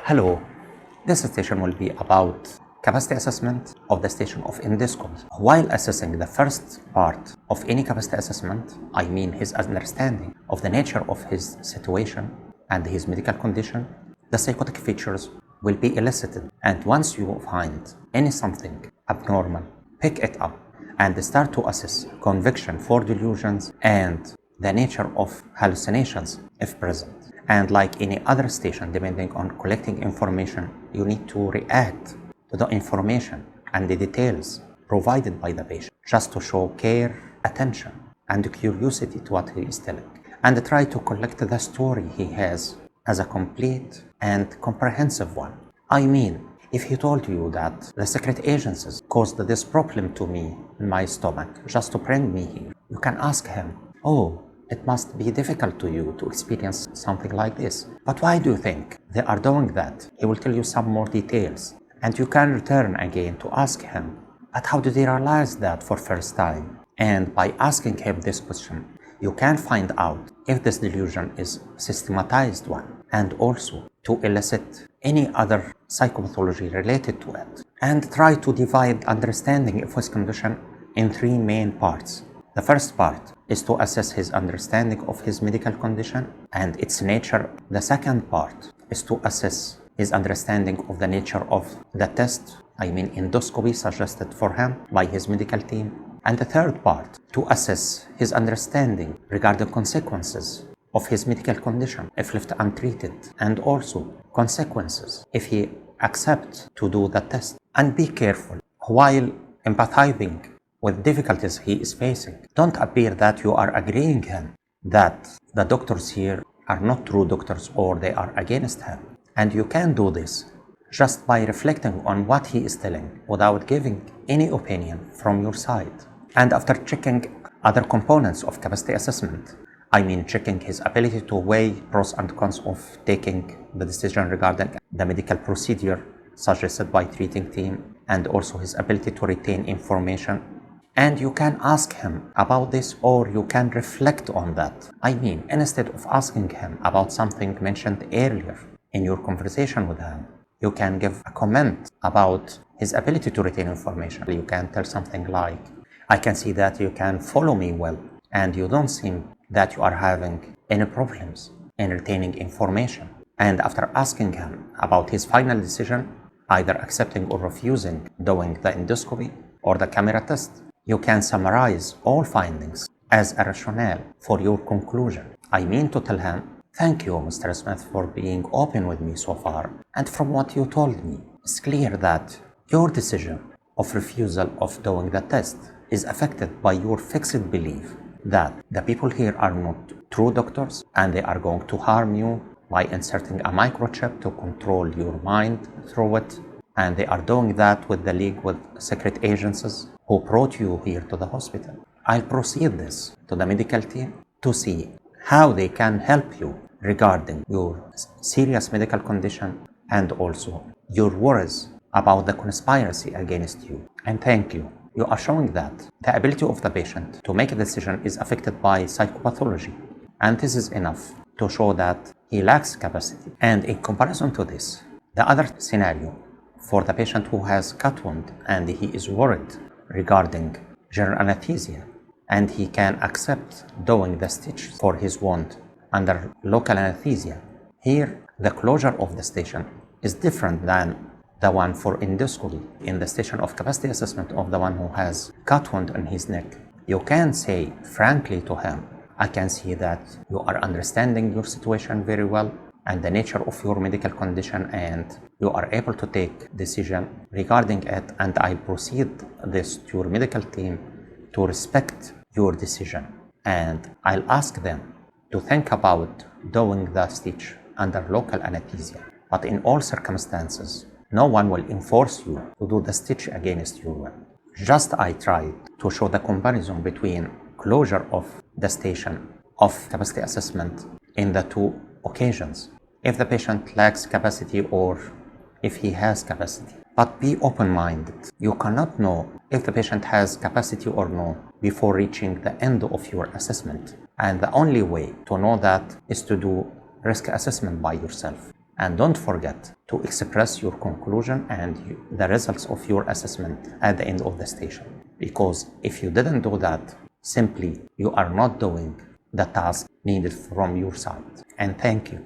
Hello, this station will be about capacity assessment of the station of endoscopy. While assessing the first part of any capacity assessment, I mean his understanding of the nature of his situation and his medical condition, the psychotic features will be elicited. And once you find something abnormal, pick it up and start to assess conviction for delusions and the nature of hallucinations if present. And like any other station, depending on collecting information, you need to react to the information and the details provided by the patient, just to show care, attention, and curiosity to what he is telling, and try to collect the story he has as a complete and comprehensive one. I mean, if he told you that the secret agencies caused this problem to me in my stomach just to bring me here, you can ask him, oh, it must be difficult to you to experience something like this. But why do you think they are doing that? He will tell you some more details. And you can return again to ask him, but how did he realize that for first time? And by asking him this question, you can find out if this delusion is a systematized one, and also to elicit any other psychopathology related to it. And try to divide understanding of his condition in three main parts. The first part is to assess his understanding of his medical condition and its nature. The second part is to assess his understanding of the nature of the test, I mean endoscopy suggested for him by his medical team. And the third part, to assess his understanding regarding consequences of his medical condition if left untreated, and also consequences if he accepts to do the test. And be careful while empathizing with difficulties he is facing. Don't appear that you are agreeing him that the doctors here are not true doctors or they are against him. And you can do this just by reflecting on what he is telling without giving any opinion from your side. And after checking other components of capacity assessment, I mean checking his ability to weigh pros and cons of taking the decision regarding the medical procedure suggested by treating team, and also his ability to retain information. And you can ask him about this, or you can reflect on that. I mean, instead of asking him about something mentioned earlier in your conversation with him, you can give a comment about his ability to retain information. You can tell something like, I can see that you can follow me well, and you don't seem that you are having any problems in retaining information. And after asking him about his final decision, either accepting or refusing doing the endoscopy or the camera test, you can summarize all findings as a rationale for your conclusion. I mean to tell him, thank you, Mr. Smith, for being open with me so far. And from what you told me, it's clear that your decision of refusal of doing the test is affected by your fixed belief that the people here are not true doctors and they are going to harm you by inserting a microchip to control your mind through it. And they are doing that with the league with secret agencies who brought you here to the hospital. I'll proceed this to the medical team to see how they can help you regarding your serious medical condition and also your worries about the conspiracy against you. And thank you. You are showing that the ability of the patient to make a decision is affected by psychopathology. And this is enough to show that he lacks capacity. And in comparison to this, the other scenario for the patient who has cut wound and he is worried regarding general anesthesia and he can accept doing the stitch for his wound under local anesthesia. Here, the closure of the station is different than the one for endoscopy. In the station of capacity assessment of the one who has cut wound in his neck, you can say frankly to him, I can see that you are understanding your situation very well and the nature of your medical condition, and you are able to take decision regarding it, and I proceed this to your medical team to respect your decision, and I'll ask them to think about doing the stitch under local anesthesia. But in all circumstances, no one will enforce you to do the stitch against your will. Just I tried to show the comparison between closure of the station of capacity assessment in the two occasions, if the patient lacks capacity or if he has capacity. But be open-minded. You cannot know if the patient has capacity or no before reaching the end of your assessment. And the only way to know that is to do risk assessment by yourself. And don't forget to express your conclusion and the results of your assessment at the end of the station. Because if you didn't do that, simply you are not doing the task needed from your side. And thank you.